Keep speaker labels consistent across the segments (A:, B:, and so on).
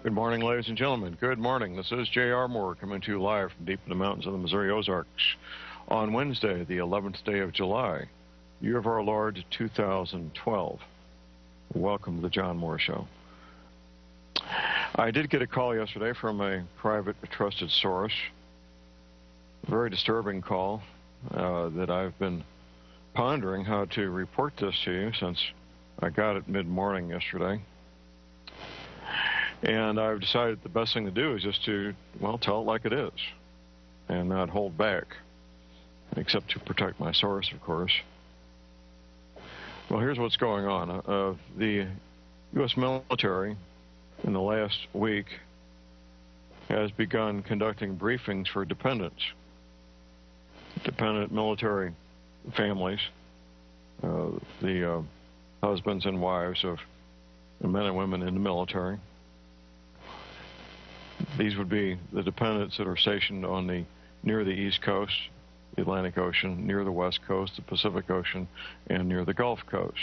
A: Good morning, ladies and gentlemen. Good morning. This is J.R. Moore coming to you live from deep in the mountains of the Missouri Ozarks on Wednesday, the 11th day of July, year of our Lord 2012. Welcome to the John Moore Show. I did get a call yesterday from a private trusted source. A very disturbing call that I've been pondering how to report this to you since I got it mid-morning yesterday. And I've decided the best thing to do is just to, well, tell it like it is and not hold back, except to protect my source, of course. Well, here's what's going on. The U.S. military in the last week has begun conducting briefings for dependent military families, the husbands and wives of the men and women in the military. These would be the dependents that are stationed on near the East Coast, the Atlantic Ocean, near the West Coast, the Pacific Ocean, and near the Gulf Coast.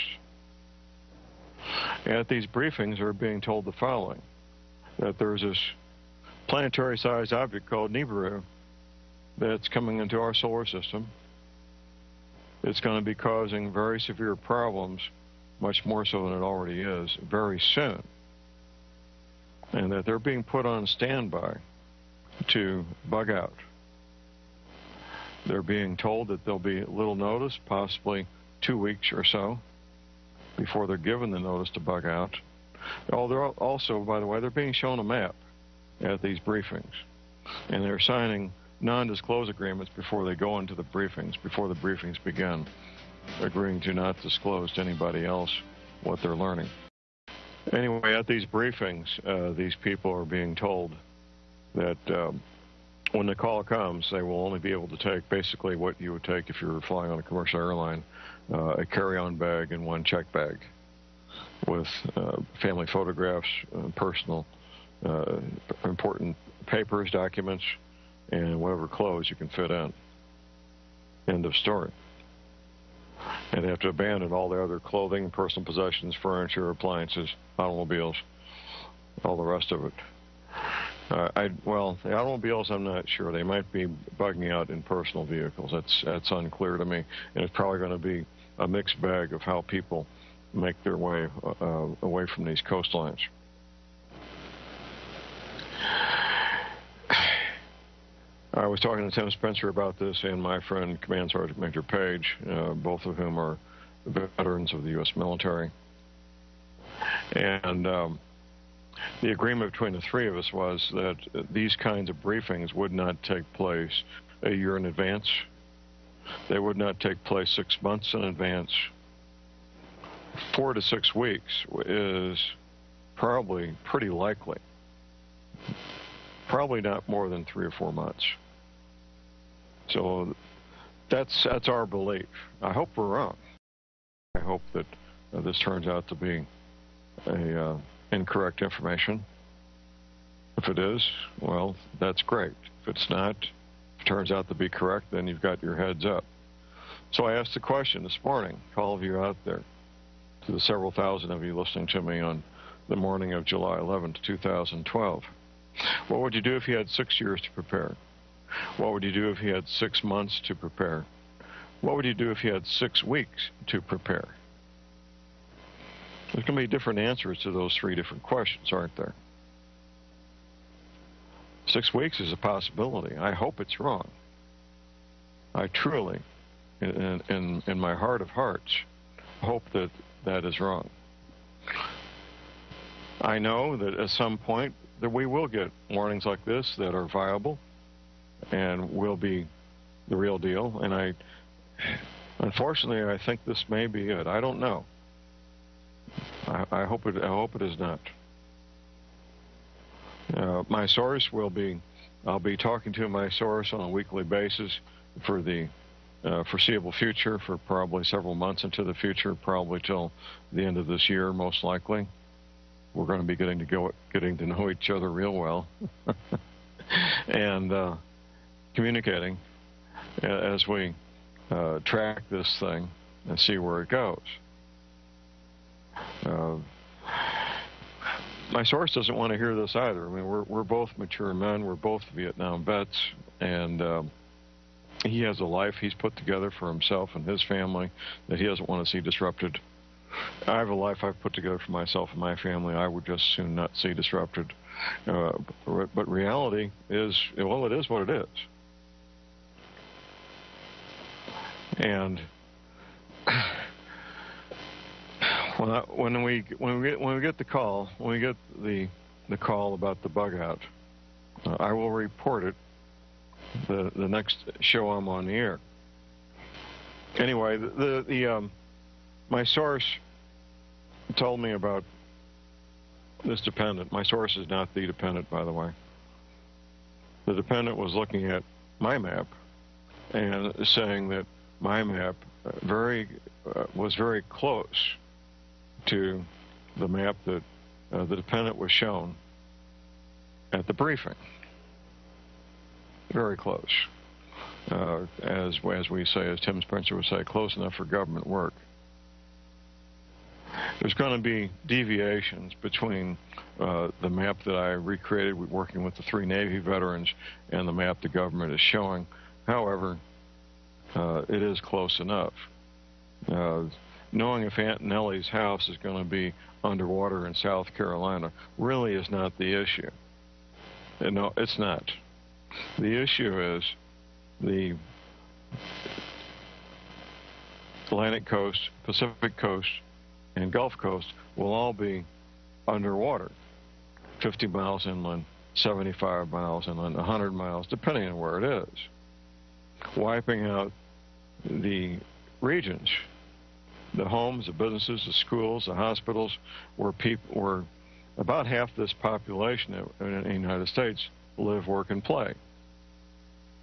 A: At these briefings, they're being told the following, that there's this planetary-sized object called NIBIRU that's coming into our solar system. It's going to be causing very severe problems, much more so than it already is, very soon. And that they're being put on standby to bug out. They're being told that there'll be little notice, possibly 2 weeks or so, before they're given the notice to bug out. Oh, they're also, by the way, they're being shown a map at these briefings. And they're signing non-disclose agreements before they go into the briefings, before the briefings begin, agreeing to not disclose to anybody else what they're learning. Anyway, at these briefings, these people are being told that when the call comes, they will only be able to take basically what you would take if you were flying on a commercial airline, a carry-on bag and one check bag with family photographs, personal important papers, documents, and whatever clothes you can fit in. End of story. And they have to abandon all their other clothing, personal possessions, furniture, appliances, automobiles, all the rest of it. Well, the automobiles, I'm not sure. They might be bugging out in personal vehicles. That's unclear to me. And it's probably going to be a mixed bag of how people make their way away from these coastlines. I was talking to Tim Spencer about this and my friend Command Sergeant Major Page, both of whom are veterans of the U.S. military. And the agreement between the three of us was that these kinds of briefings would not take place a year in advance. They would not take place 6 months in advance. 4 to 6 weeks is probably pretty likely. Probably not more than 3 or 4 months. So that's our belief. I hope we're wrong. I hope that this turns out to be incorrect information. If it is, well, that's great. If it's not, if it turns out to be correct, then you've got your heads up. So I asked the question this morning, to all of you out there, to the several thousand of you listening to me on the morning of July 11th, 2012. What would you do if you had 6 years to prepare? What would you do if you had 6 months to prepare? What would you do if you had 6 weeks to prepare? There's going to be different answers to those 3 different questions, aren't there? 6 weeks is a possibility. I hope it's wrong. I truly, in my heart of hearts, hope that that is wrong. I know that at some point that we will get warnings like this that are viable and will be the real deal. And unfortunately, I think this may be it. I don't know. I hope it is not. My source I'll be talking to my source on a weekly basis for the foreseeable future, for probably several months into the future, probably till the end of this year, most likely. We're going to be getting to know each other real well and communicating as we track this thing and see where it goes. My source doesn't want to hear this either. I mean, we're both mature men. We're both Vietnam vets, and he has a life he's put together for himself and his family that he doesn't want to see disrupted. I have a life I've put together for myself and my family I would just soon not see disrupted. But reality is, well, it is what it is. And when we get the call, when we get the call about the bug out, I will report it the next show I'm on the air. Anyway, my source told me about this dependent. My source is not the dependent, by the way. The dependent was looking at my map and saying that my map was very close to the map that the dependent was shown at the briefing. Very close. As we say, as Tim Spencer would say, close enough for government work. There's going to be deviations between the map that I recreated working with the 3 Navy veterans and the map the government is showing. However, it is close enough. Knowing if Aunt Nellie's house is going to be underwater in South Carolina really is not the issue. No, it's not. The issue is the Atlantic coast, Pacific coast, and Gulf Coast will all be underwater, 50 miles inland, 75 miles inland, 100 miles, depending on where it is, wiping out the regions, the homes, the businesses, the schools, the hospitals, where about half this population in the United States live, work, and play,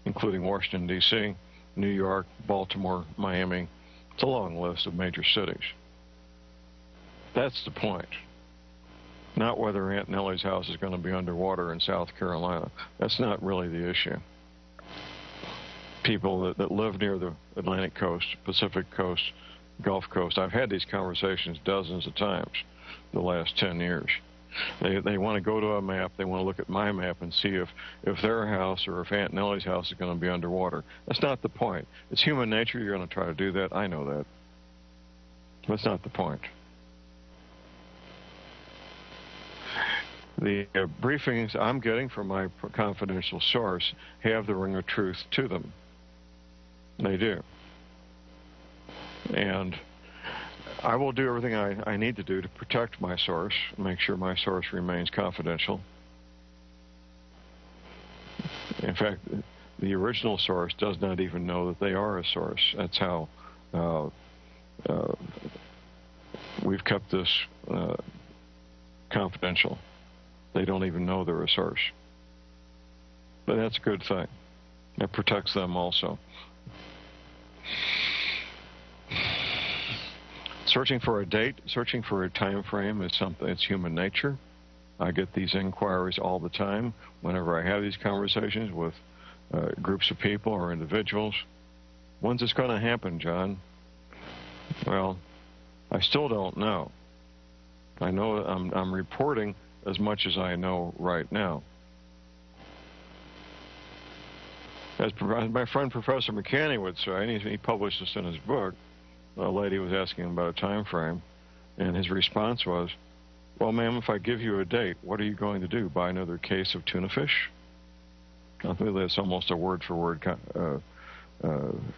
A: including Washington, D.C., New York, Baltimore, Miami. It's a long list of major cities. That's the point. Not whether Aunt Nellie's house is going to be underwater in South Carolina. That's not really the issue. People that live near the Atlantic coast, Pacific coast, Gulf Coast, I've had these conversations dozens of times the last 10 years. They want to go to a map, they want to look at my map and see if their house or if Aunt Nellie's house is going to be underwater. That's not the point. It's human nature, you're going to try to do that, I know that. That's not the point. The briefings I'm getting from my confidential source have the ring of truth to them. They do. And I will do everything I need to do to protect my source, make sure my source remains confidential. In fact, the original source does not even know that they are a source. That's how we've kept this confidential. They don't even know they're a source. But that's a good thing. It protects them also. Searching for a date, searching for a time frame is something, it's human nature. I get these inquiries all the time whenever I have these conversations with groups of people or individuals. When's this going to happen, John? Well, I still don't know. I know I'm reporting as much as I know right now. As my friend Professor McCanney would say, and he published this in his book, a lady was asking him about a time frame, and his response was, well, ma'am, if I give you a date, what are you going to do? Buy another case of tuna fish? I think that's almost a word-for-word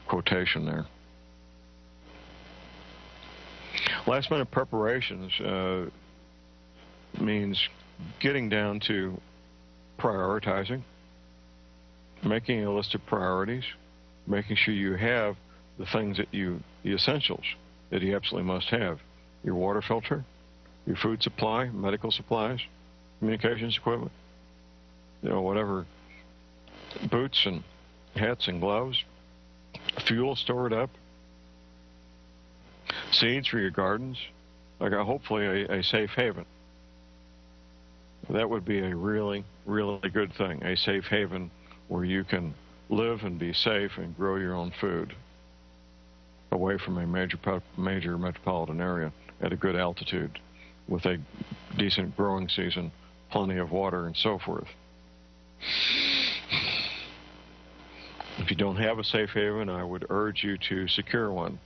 A: quotation there. Last-minute preparations means getting down to prioritizing, making a list of priorities, making sure you have the things that the essentials that you absolutely must have. Your water filter, your food supply, medical supplies, communications equipment, whatever, boots and hats and gloves, fuel stored up, seeds for your gardens, hopefully a safe haven. That would be a really, really good thing, a safe haven where you can live and be safe and grow your own food away from a major metropolitan area at a good altitude with a decent growing season, plenty of water, and so forth. If you don't have a safe haven, I would urge you to secure one.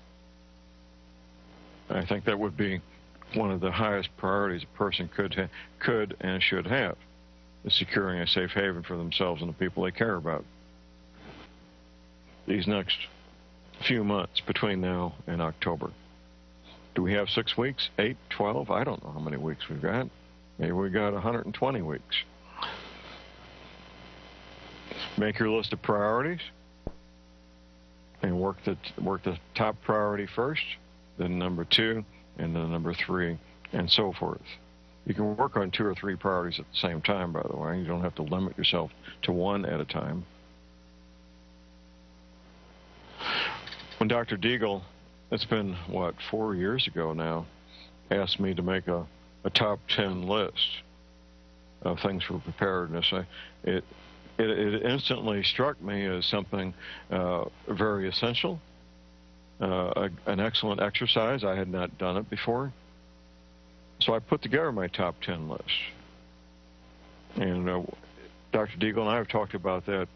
A: I think that would be one of the highest priorities a person could and should have, is securing a safe haven for themselves and the people they care about. These next few months between now and October. Do we have 6 weeks, 8, 12? I don't know how many weeks we've got. Maybe we got 120 weeks. Make your list of priorities and work the top priority first, then number 2, and then number 3, and so forth. You can work on 2 or 3 priorities at the same time, by the way. You don't have to limit yourself to one at a time. When Dr. Deagle, it's been, 4 years ago now, asked me to make a top 10 list of things for preparedness, it instantly struck me as something very essential, an excellent exercise. I had not done it before. So I put together my top 10 list. And Dr. Deagle and I have talked about that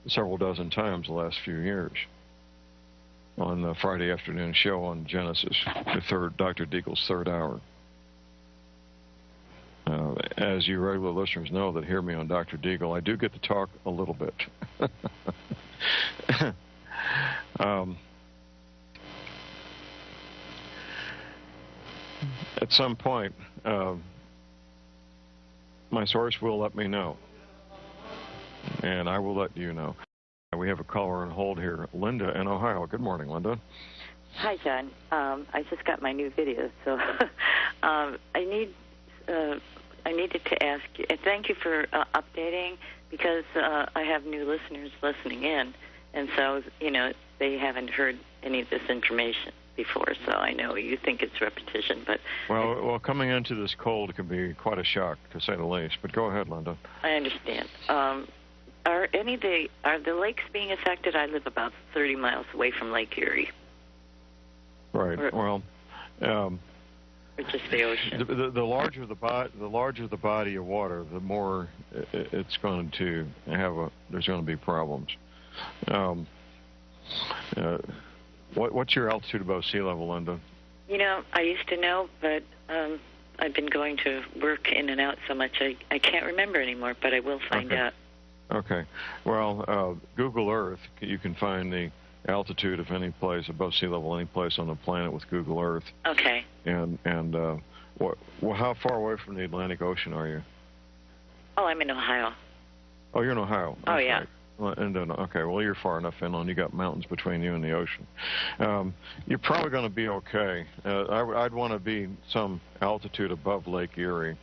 A: several dozen times the last few years on the Friday afternoon show on Genesis, Dr. Deagle's third hour. As you regular listeners know that hear me on Dr. Deagle, I do get to talk a little bit. At some point, my source will let me know, and I will let you know. We have a caller on hold here, Linda in Ohio. Good morning, Linda.
B: Hi, John. I just got my new video, so I needed to ask you. Thank you for updating, because I have new listeners listening in, and so they haven't heard any of this information before. So I know you think it's repetition, but
A: well, coming into this cold can be quite a shock, to say the least. But go ahead, Linda.
B: I understand. Are the lakes being affected? I live about 30 miles away from Lake Erie.
A: Right. Or
B: just the ocean.
A: The larger the body of water, the more it's going to there's going to be problems. What's your altitude above sea level, Linda?
B: I used to know, but I've been going to work in and out so much I can't remember anymore, but I will find out. Okay.
A: Well, Google Earth, you can find the altitude of any place above sea level, any place on the planet with Google Earth.
B: Okay.
A: And how far away from the Atlantic Ocean are you?
B: Oh, I'm in Ohio.
A: Oh, you're in Ohio.
B: Oh, yeah.
A: Right. Okay, well, you're far enough inland. You got mountains between you and the ocean. You're probably going to be okay. I'd want to be some altitude above Lake Erie,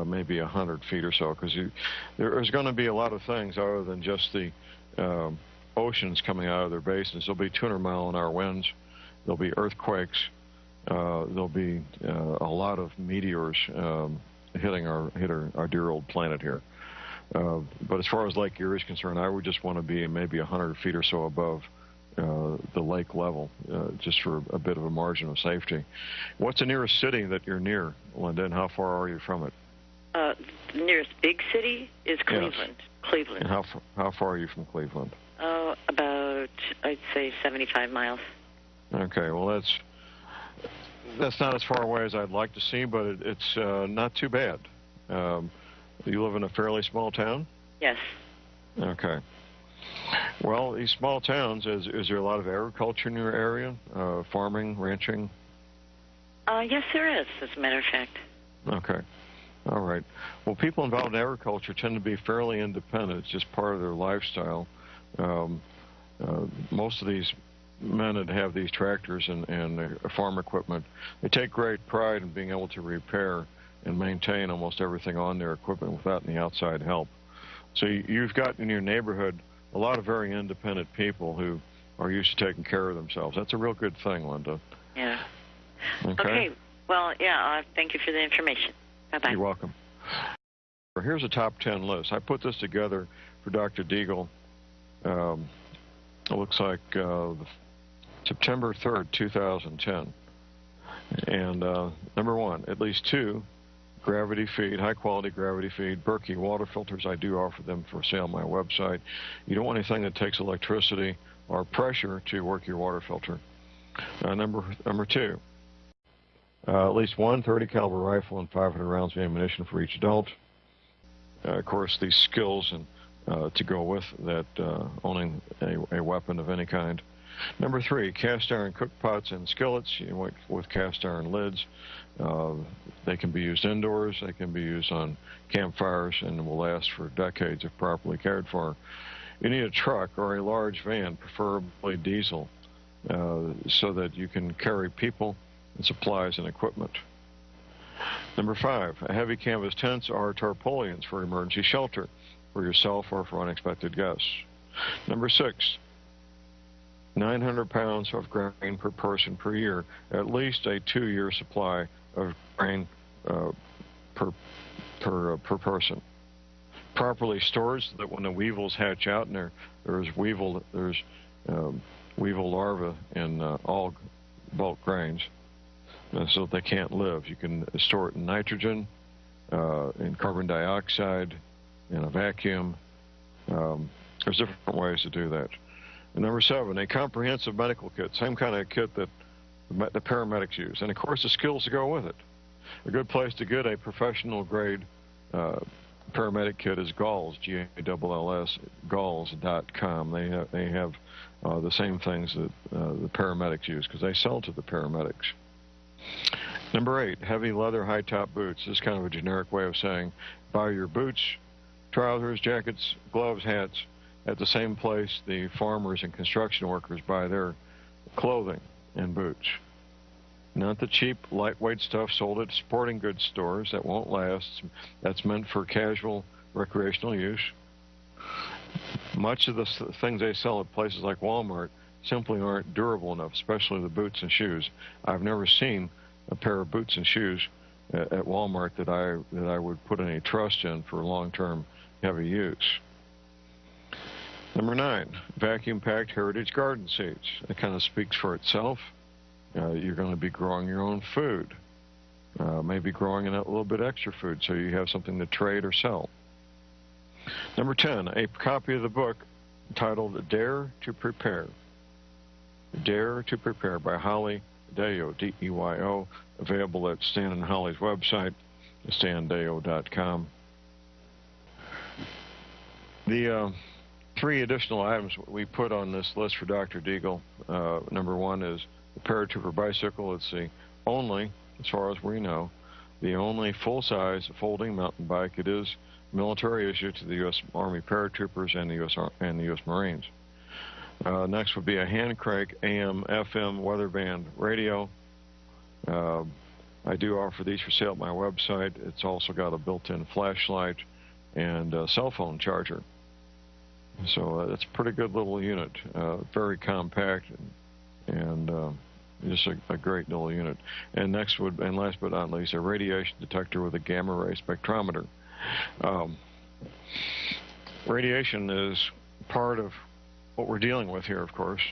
A: maybe 100 feet or so, because there's going to be a lot of things other than just the oceans coming out of their basins. There'll be 200-mile-an-hour winds. There'll be earthquakes. There'll be a lot of meteors hitting our dear old planet here. But as far as Lake Erie is concerned, I would just want to be maybe 100 feet or so above the lake level, just for a bit of a margin of safety. What's the nearest city that you're near, Linda, and how far are you from it?
B: The nearest big city is Cleveland.
A: Yes.
B: Cleveland.
A: And how far are you from Cleveland?
B: Oh, about, I'd say 75 miles.
A: Okay, well, that's not as far away as I'd like to see, but it's not too bad. You live in a fairly small town?
B: Yes.
A: Okay. Well, these small towns, is there a lot of agriculture in your area? Farming, ranching?
B: Yes, there is, as a matter of fact.
A: Okay. All right. Well, people involved in agriculture tend to be fairly independent. It's just part of their lifestyle. Most of these men that have these tractors and farm equipment, they take great pride in being able to repair and maintain almost everything on their equipment without any outside help. So you've got in your neighborhood a lot of very independent people who are used to taking care of themselves. That's a real good thing, Linda.
B: Yeah.
A: Okay.
B: Well, yeah, thank you for the information. Bye-bye.
A: You're welcome. Here's a top 10 list. I put this together for Dr. Deagle. It looks like September 3rd, 2010. And number 1, at least 2 gravity feed, high-quality gravity feed, Berkey water filters. I do offer them for sale on my website. You don't want anything that takes electricity or pressure to work your water filter. Number two, at least one .30 caliber rifle and 500 rounds of ammunition for each adult. Of course, these skills and to go with that, owning a weapon of any kind. Number three, cast iron cook pots and skillets with cast iron lids. They can be used indoors, they can be used on campfires, and will last for decades if properly cared for. You need a truck or a large van, preferably diesel, so that you can carry people and supplies and equipment. Number five, heavy canvas tents or tarpaulins for emergency shelter for yourself or for unexpected guests. Number six, 900 pounds of grain per person per year, at least a 2-year supply of grain per person. Properly stored so that when the weevils hatch out, and there's weevil larvae in all bulk grains, so that they can't live. You can store it in nitrogen, in carbon dioxide, in a vacuum. There's different ways to do that. And number seven, a comprehensive medical kit, same kind of kit that the paramedics use. And of course, the skills to go with it. A good place to get a professional grade paramedic kit is Galls, Galls, Galls.com. They have the same things that the paramedics use because they sell to the paramedics. Number eight, heavy leather high-top boots. This is kind of a generic way of saying buy your boots, trousers, jackets, gloves, hats at the same place the farmers and construction workers buy their clothing and boots. Not the cheap, lightweight stuff sold at sporting goods stores that won't last. That's meant for casual, recreational use. Much of the things they sell at places like Walmart simply aren't durable enough, especially the boots and shoes. I've never seen a pair of boots and shoes at Walmart that I would put any trust in for long-term heavy use. Number nine, vacuum-packed heritage garden seeds. It kind of speaks for itself. You're going to be growing your own food, maybe growing in a little bit extra food so you have something to trade or sell. Number 10, a copy of the book entitled Dare to Prepare. Dare to Prepare by Holly Deyo, D-E-Y-O, available at Stan and Holly's website, standeyo.com. The three additional items we put on this list for Dr. Deagle. Number one is the paratrooper bicycle. It's the only, as far as we know, the only full-size folding mountain bike. It is military issue to the U.S. Army paratroopers and the U.S. Marines. Next would be a hand crank AM/FM weather band radio. I do offer these for sale at my website. It's also got a built-in flashlight and a cell phone charger. So it's a pretty good little unit, very compact and just a great little unit. And next would, and last but not least, a radiation detector with a gamma ray spectrometer. Radiation is part of what we're dealing with here, of course.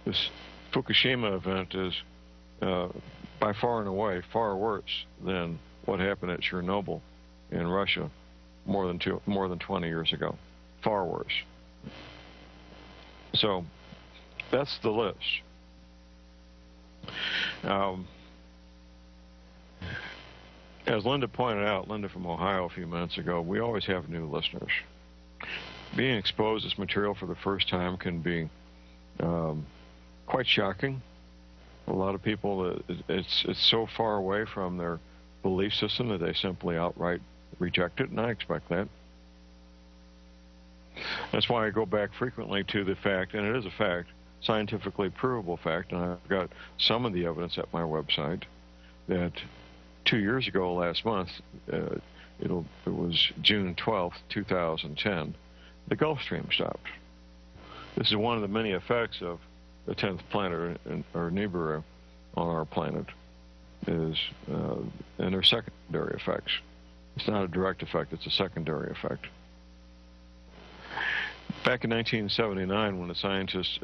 A: This Fukushima event is by far and away far worse than what happened at Chernobyl in Russia more than 20 years ago. Far worse. So that's the list. As Linda pointed out, Linda from Ohio a few minutes ago, we always have new listeners. Being exposed to this material for the first time can be quite shocking. A lot of people, it's so far away from their belief system that they simply outright reject it, and I expect that. That's why I go back frequently to the fact, and it is a fact, scientifically provable fact, and I've got some of the evidence at my website, that 2 years ago, last month, it was June 12th, 2010, the Gulf Stream stopped. This is one of the many effects of the 10th planet, or NIBIRU, on our planet, and they're secondary effects. It's not a direct effect, it's a secondary effect. Back in 1979, when the scientists,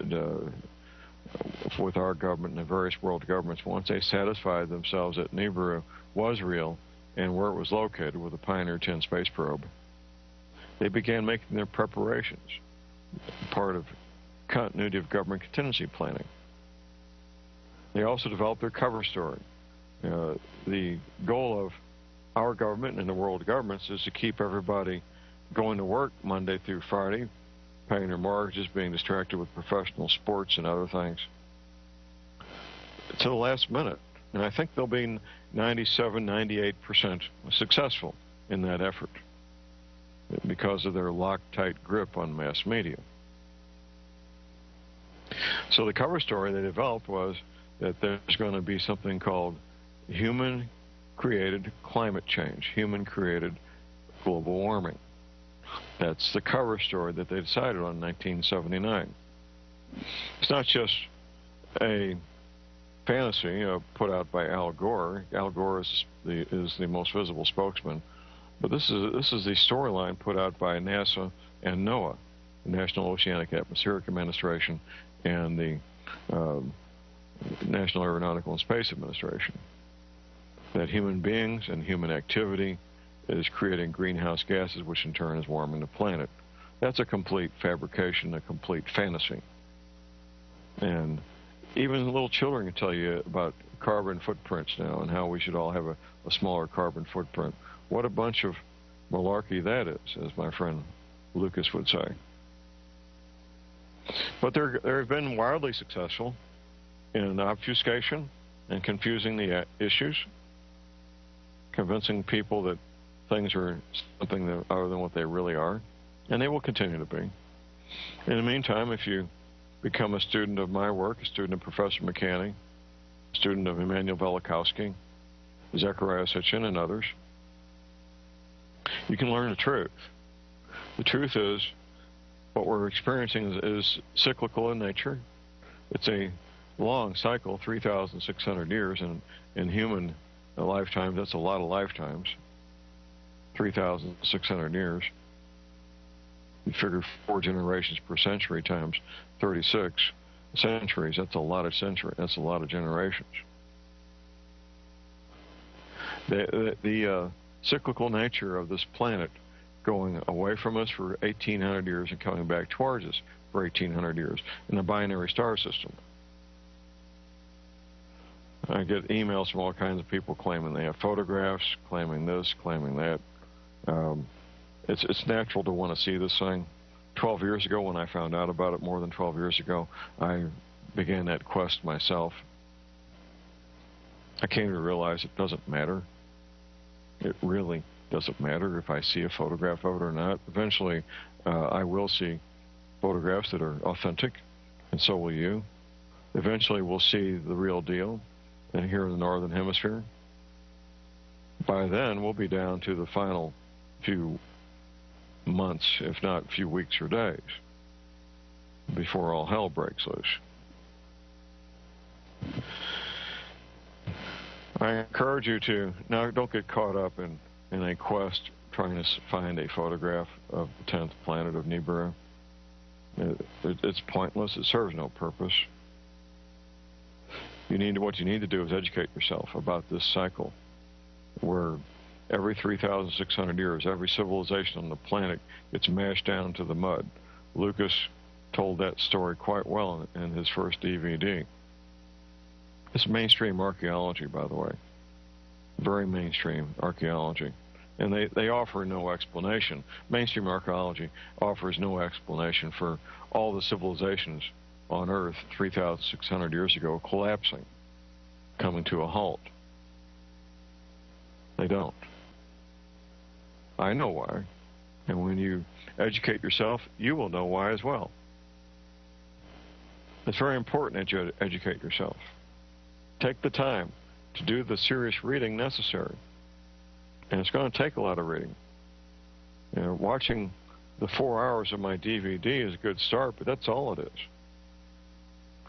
A: with our government and the various world governments, once they satisfied themselves that NIBIRU was real and where it was located with the Pioneer 10 space probe, they began making their preparations, part of continuity of government contingency planning. They also developed their cover story. The goal of our government and the world governments is to keep everybody going to work Monday through Friday, paying their mortgages, being distracted with professional sports and other things, to the last minute. And I think they'll be 97, 98% successful in that effort because of their Loctite grip on mass media. So the cover story they developed was that there's going to be something called human-created climate change, human-created global warming. That's the cover story that they decided on in 1979. It's not just a fantasy put out by Al Gore. Al Gore is the most visible spokesman, but this is the storyline put out by NASA and NOAA, the National Oceanic Atmospheric Administration, and the National Aeronautical and Space Administration, that human beings and human activity is creating greenhouse gases, which in turn is warming the planet. That's a complete fabrication, a complete fantasy. And even little children can tell you about carbon footprints now and how we should all have a smaller carbon footprint. What a bunch of malarkey that is, as my friend Lucas would say. But they've been wildly successful in obfuscation and confusing the issues, convincing people that things are something other than what they really are, and they will continue to be. In the meantime, if you become a student of my work, a student of Professor McCanney, a student of Immanuel Velikovsky, Zechariah Sitchin, and others, you can learn the truth. The truth is, what we're experiencing is cyclical in nature. It's a long cycle, 3,600 years, and in human lifetimes, that's a lot of lifetimes, 3,600 years. You figure 4 generations per century times 36 centuries, that's a lot of centuries, that's a lot of generations. The cyclical nature of this planet going away from us for 1,800 years and coming back towards us for 1,800 years in the binary star system. I get emails from all kinds of people claiming they have photographs, claiming this, claiming that. It's natural to want to see this thing. 12 years ago, when I found out about it, more than 12 years ago, I began that quest myself. I came to realize it doesn't matter. It really doesn't matter if I see a photograph of it or not. Eventually, I will see photographs that are authentic, and so will you. Eventually, we'll see the real deal here in the Northern Hemisphere. By then, we'll be down to the final few months, if not a few weeks or days, before all hell breaks loose. I encourage you to, now don't get caught up in a quest trying to find a photograph of the 10th planet of Nibiru. It's pointless. It serves no purpose. What you need to do is educate yourself about this cycle, where every 3,600 years, every civilization on the planet gets mashed down to the mud. Lucas told that story quite well in his first DVD. It's mainstream archaeology, by the way. Very mainstream archaeology. And they offer no explanation. Mainstream archaeology offers no explanation for all the civilizations on Earth 3,600 years ago collapsing, coming to a halt. They don't. I know why. And when you educate yourself, you will know why as well. It's very important that you educate yourself. Take the time to do the serious reading necessary. And it's going to take a lot of reading. You know, watching the 4 hours of my DVD is a good start, but that's all it is.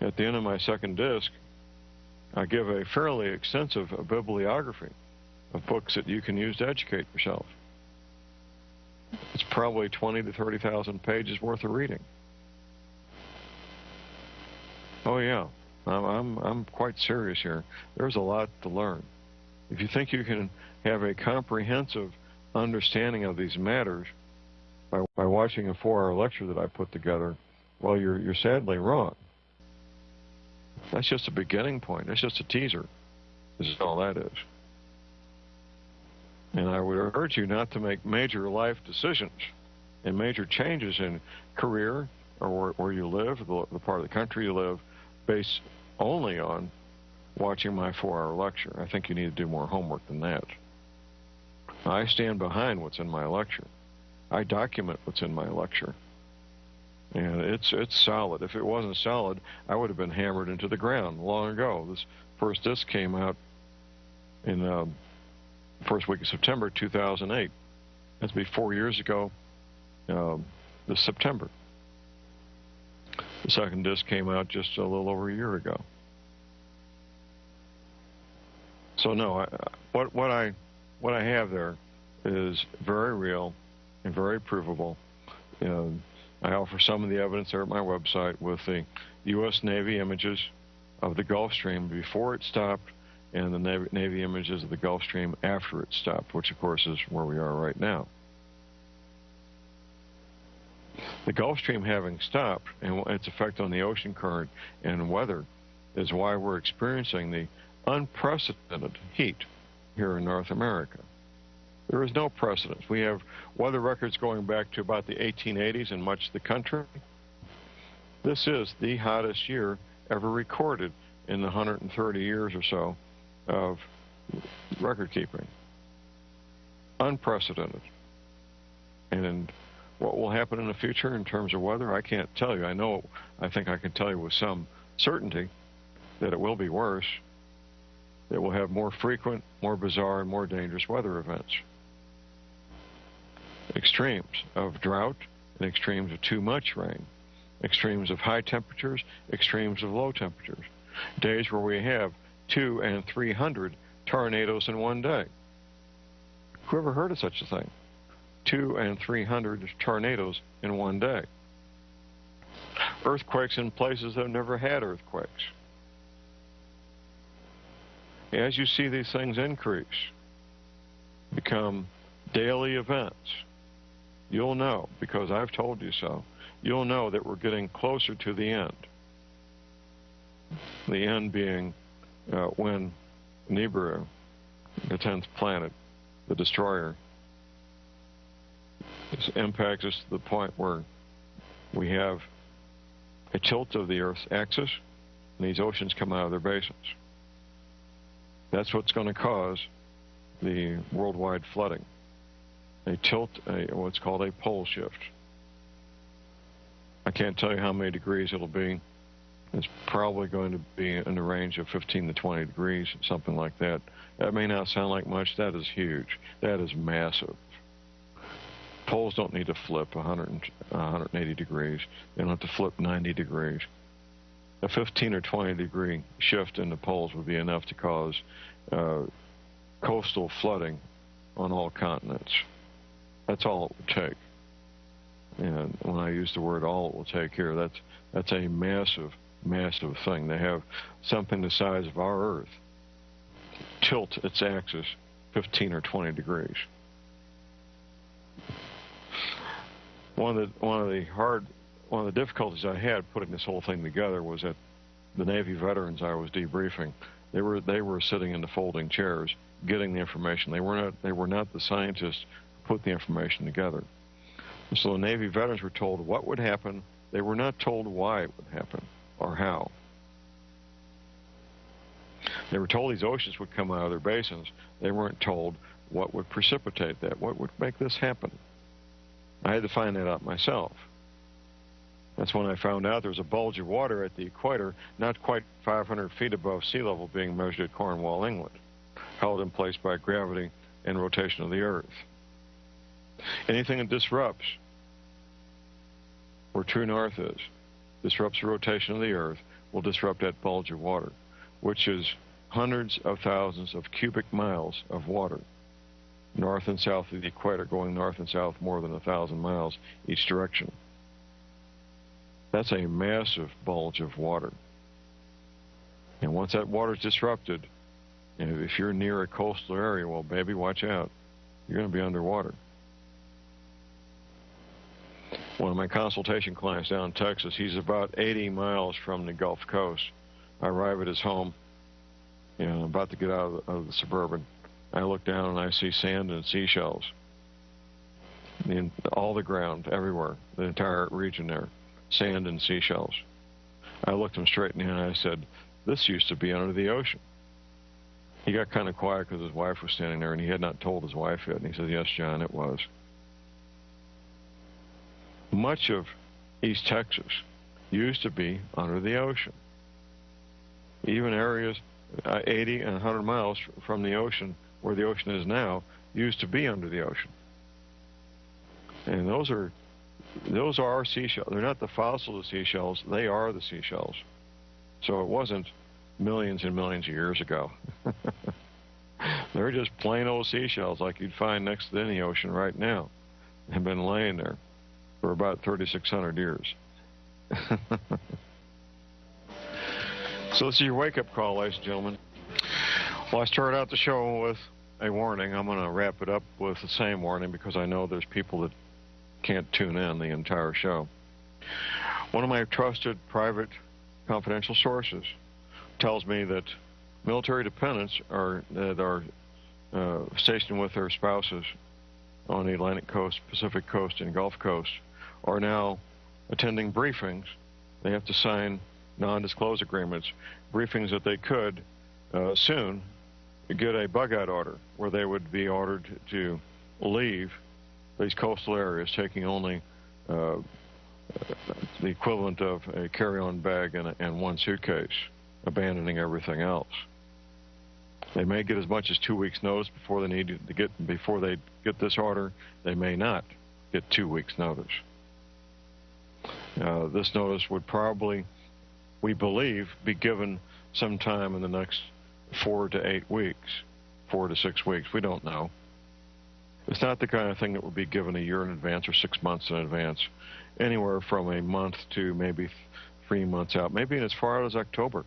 A: At the end of my second disc, I give a fairly extensive bibliography of books that you can use to educate yourself. It's probably 20 to 30,000 pages worth of reading. Oh yeah, I'm quite serious here. There's a lot to learn. If you think you can have a comprehensive understanding of these matters by watching a 4-hour lecture that I put together, well, you're sadly wrong. That's just a beginning point. That's just a teaser. This is all that is. And I would urge you not to make major life decisions and major changes in career or where you live, the part of the country you live, based only on watching my 4-hour lecture. I think you need to do more homework than that. I stand behind what's in my lecture. I document what's in my lecture. And it's solid. If it wasn't solid, I would have been hammered into the ground long ago. This first disc came out in the first week of September 2008. That's be 4 years ago this September. The second disc came out just a little over a year ago. So no, what I have there is very real and very provable. I offer some of the evidence there at my website with the U.S. Navy images of the Gulf Stream before it stopped and the Navy images of the Gulf Stream after it stopped, which of course is where we are right now. The Gulf Stream having stopped and its effect on the ocean current and weather is why we're experiencing the unprecedented heat here in North America. There is no precedent. We have weather records going back to about the 1880s in much of the country. This is the hottest year ever recorded in the 130 years or so of record keeping. Unprecedented. And what will happen in the future in terms of weather, I can't tell you. I think I can tell you with some certainty that it will be worse. It will have more frequent, more bizarre, and more dangerous weather events. Extremes of drought and extremes of too much rain. Extremes of high temperatures, extremes of low temperatures. Days where we have 200 and 300 tornadoes in one day. Who ever heard of such a thing? 200 and 300 tornadoes in one day. Earthquakes in places that have never had earthquakes. As you see these things increase, become daily events, you'll know, because I've told you so, you'll know that we're getting closer to the end. The end being when NIBIRU, the 10th planet, the destroyer, impacts us to the point where we have a tilt of the Earth's axis, and these oceans come out of their basins. That's what's going to cause the worldwide flooding. A tilt, what's called a pole shift. I can't tell you how many degrees it'll be. It's probably going to be in the range of 15 to 20 degrees, something like that. That may not sound like much. That is huge. That is massive. Poles don't need to flip 180 degrees. They don't have to flip 90 degrees. A 15 or 20 degree shift in the poles would be enough to cause coastal flooding on all continents. That's all it would take. And when I use the word all it will take here, that's a massive, massive thing. They have something the size of our Earth tilt its axis 15 or 20 degrees. One of the difficulties I had putting this whole thing together was that the Navy veterans I was debriefing, they were sitting in the folding chairs getting the information. They were not the scientists who put the information together. So the Navy veterans were told what would happen. They were not told why it would happen or how. They were told these oceans would come out of their basins. They weren't told what would precipitate that, what would make this happen. I had to find that out myself. That's when I found out there was a bulge of water at the equator, not quite 500 feet above sea level, being measured at Cornwall, England, held in place by gravity and rotation of the Earth. Anything that disrupts where true north is, disrupts the rotation of the Earth, will disrupt that bulge of water, which is hundreds of thousands of cubic miles of water, north and south of the equator, going north and south more than 1,000 miles each direction. That's a massive bulge of water. And once that water is disrupted, And if you're near a coastal area, well, baby, watch out. You're going to be underwater. One of my consultation clients down in Texas, he's about 80 miles from the Gulf Coast. I arrive at his home, I'm about to get out of the Suburban. I look down and I see sand and seashells. All the ground, everywhere, the entire region there, sand and seashells. I looked him straight in the eye and I said, this used to be under the ocean. He got kind of quiet because his wife was standing there, and he had not told his wife yet. And he said, yes, John, it was. Much of East Texas used to be under the ocean. Even areas 80 and 100 miles from the ocean, where the ocean is now, used to be under the ocean. And those are seashells. They're not the fossils of seashells. They are the seashells. So it wasn't millions and millions of years ago. They're just plain old seashells like you'd find next to any ocean right now. They've been laying there for about 3,600 years. So this is your wake-up call, ladies and gentlemen. Well, I started out the show with a warning. I'm going to wrap it up with the same warning because I know there's people that can't tune in the entire show. One of my trusted, private, confidential sources tells me that military dependents that are stationed with their spouses on the Atlantic coast, Pacific coast, and Gulf coast are now attending briefings. They have to sign non-disclosure agreements, briefings that they could soon get a bug-out order, where they would be ordered to leave these coastal areas, taking only the equivalent of a carry-on bag and one suitcase, abandoning everything else. They may get as much as 2 weeks' notice before they get this order. They may not get 2 weeks' notice. This notice would probably, we believe, be given sometime in the next 4 to 8 weeks, 4 to 6 weeks. We don't know. It's not the kind of thing that would be given a year in advance or 6 months in advance. Anywhere from a month to maybe 3 months out, maybe as far out as October.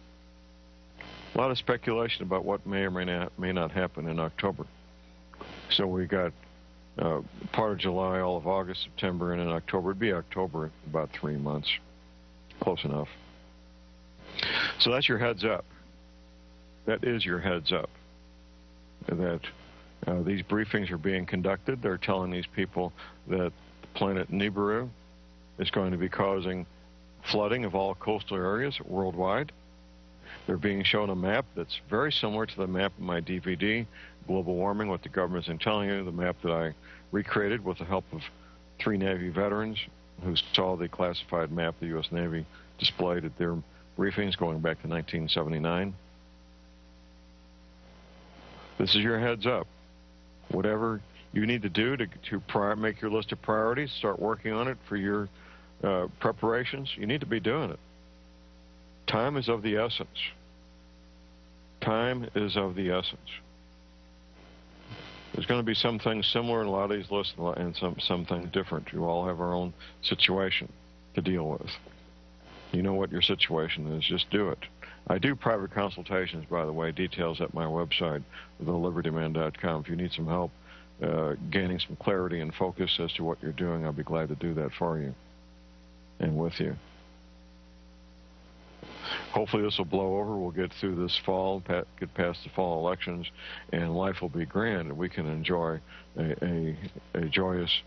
A: A lot of speculation about what may or may not happen in October. So we got part of July, all of August, September, and in October. It'd be October, about 3 months. Close enough. So that's your heads up. That is your heads up. That these briefings are being conducted. They're telling these people that the planet NIBIRU is going to be causing flooding of all coastal areas worldwide. They're being shown a map that's very similar to the map in my DVD, Global Warming, What the Government Isn't Telling You, the map that I recreated with the help of 3 Navy veterans who saw the classified map the U.S. Navy displayed at their briefings going back to 1979. This is your heads up. Whatever you need to do to make your list of priorities, start working on it for your preparations, you need to be doing it. Time is of the essence. Time is of the essence. There's going to be some things similar in a lot of these lists and some things different. You all have our own situation to deal with. You know what your situation is. Just do it. I do private consultations, by the way, details at my website, thelibertyman.com. If you need some help gaining some clarity and focus as to what you're doing, I'll be glad to do that for you and with you. Hopefully this will blow over. We'll get through this fall, get past the fall elections, and life will be grand, and we can enjoy a joyous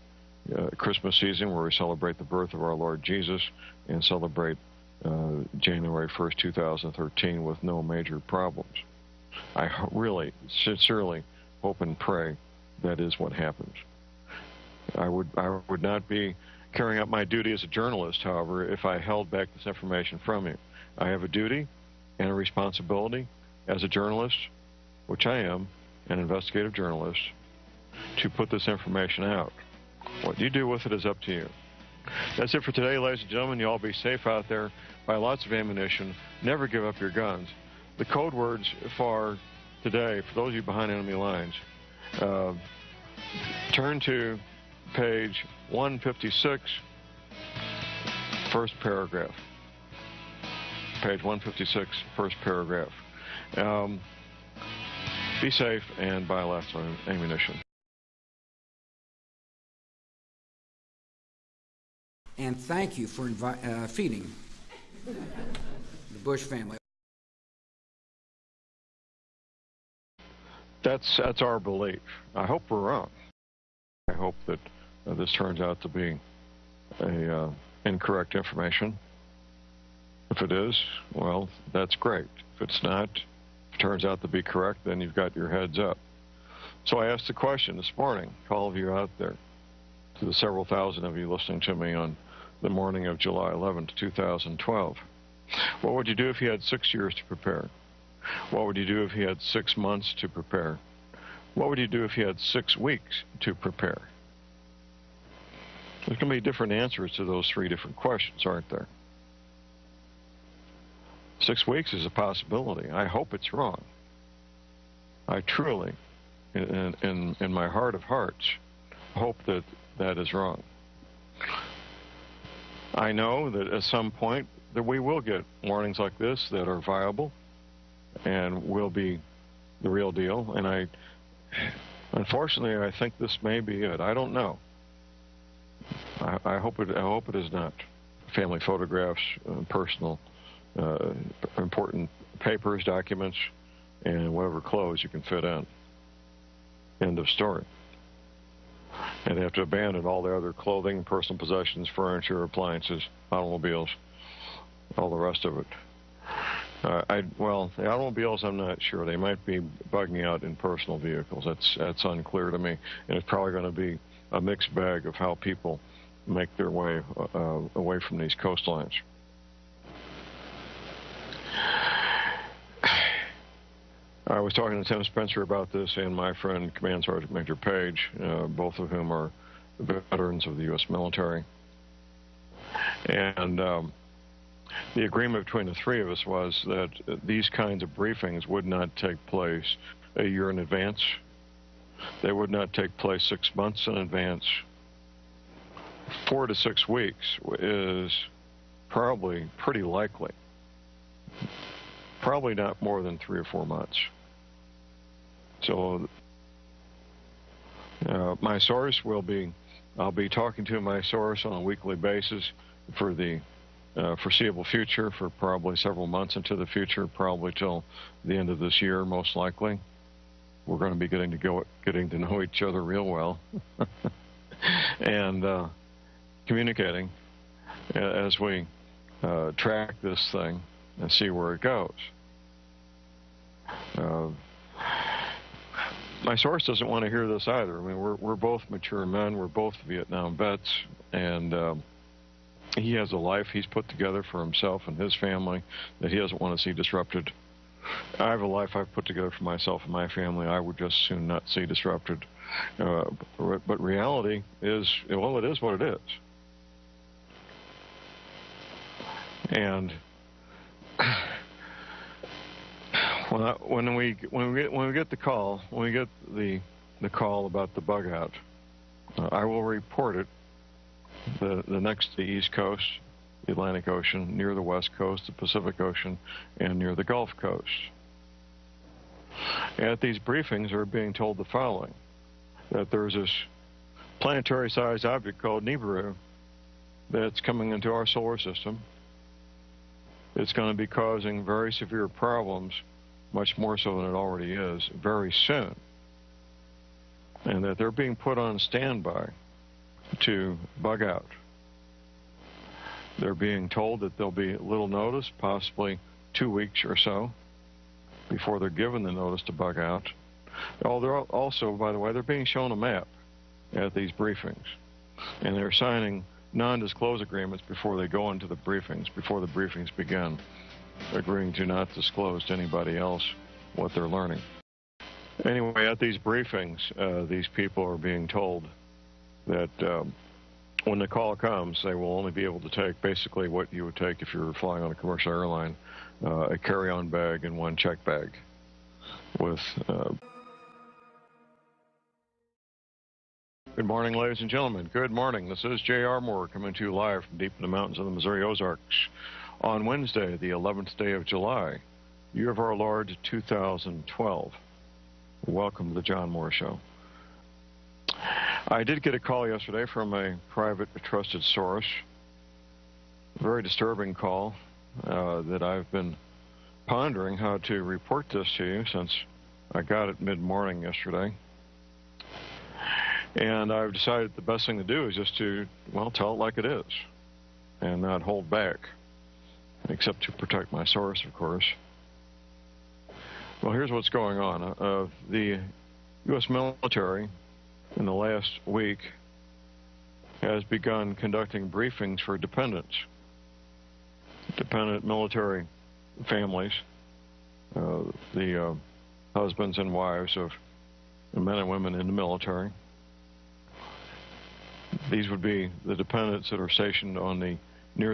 A: Christmas season where we celebrate the birth of our Lord Jesus and celebrate January 1st, 2013 with no major problems. I really, sincerely hope and pray that is what happens. I would not be carrying out my duty as a journalist, however, if I held back this information from you. I have a duty and a responsibility as a journalist, which I am, an investigative journalist, to put this information out. What you do with it is up to you. That's it for today, ladies and gentlemen. You all be safe out there. Buy lots of ammunition. Never give up your guns. The code words for today, for those of you behind enemy lines, turn to page 156, first paragraph. Page 156, first paragraph. Be safe and buy lots of ammunition.
C: And thank you for feeding the Bush family.
A: That's our belief. I hope we're wrong. I hope that this turns out to be incorrect information. If it is, well, that's great. If it's not, if it turns out to be correct, then you've got your heads up. So I asked the question this morning, to all of you out there, to the several thousand of you listening to me on the morning of July 11th, 2012. What would you do if you had 6 years to prepare? What would you do if you had 6 months to prepare? What would you do if you had 6 weeks to prepare? There's going to be different answers to those 3 different questions, aren't there? 6 weeks is a possibility. I hope it's wrong. I truly, in my heart of hearts, hope that that is wrong. I know that at some point that we will get warnings like this that are viable and will be the real deal. And unfortunately, I think this may be it. I don't know. I hope it is not. Family photographs, personal, important papers, documents, and whatever clothes you can fit in. End of story. And they have to abandon all their other clothing, personal possessions, furniture, appliances, automobiles, all the rest of it. Well, the automobiles, I'm not sure. They might be bugging out in personal vehicles. That's unclear to me. And it's probably going to be a mixed bag of how people make their way away from these coastlines. I was talking to Tim Spencer about this and my friend Command Sergeant Major Page, both of whom are veterans of the U.S. military. And the agreement between the 3 of us was that these kinds of briefings would not take place a year in advance. They would not take place 6 months in advance. 4 to 6 weeks is probably pretty likely. Probably not more than 3 or 4 months. So my source will be, I'll be talking to my source on a weekly basis for the foreseeable future, for probably several months into the future, probably till the end of this year, most likely. We're going to be getting to know each other real well and communicating as we track this thing and see where it goes. My source doesn't want to hear this either. I mean, we're both mature men. We're both Vietnam vets, and he has a life he's put together for himself and his family that he doesn't want to see disrupted. I have a life I've put together for myself and my family I would just soon not see disrupted. But reality is, well, it is what it is. And when we get the call, the call about the bug out, I will report it. The next to the East Coast, the Atlantic Ocean, near the West Coast, the Pacific Ocean, and near the Gulf Coast. At these briefings, we're being told the following: that there's this planetary-sized object called NIBIRU that's coming into our solar system. It's going to be causing very severe problems, much more so than it already is, very soon. And that they're being put on standby to bug out. They're being told that there'll be little notice, possibly 2 weeks or so, before they're given the notice to bug out. Oh, they're also, by the way, they're being shown a map at these briefings. And they're signing non-disclose agreements before they go into the briefings, before the briefings begin, agreeing to not disclose to anybody else what they're learning. Anyway, at these briefings, these people are being told that when the call comes, they will only be able to take basically what you would take if you were flying on a commercial airline, a carry-on bag and 1 check bag with... Good morning, ladies and gentlemen. Good morning. This is J.R. Moore coming to you live from deep in the mountains of the Missouri Ozarks on Wednesday, the 11th day of July, year of our Lord 2012. Welcome to the John Moore Show. I did get a call yesterday from a private, trusted source. Very disturbing call that I've been pondering how to report this to you since I got it mid-morning yesterday. And I've decided the best thing to do is just to, well, tell it like it is and not hold back, except to protect my source, of course. Well, here's what's going on. The U.S. military in the last week has begun conducting briefings for dependent military families, the husbands and wives of the men and women in the military. These would be the dependents that are stationed on the near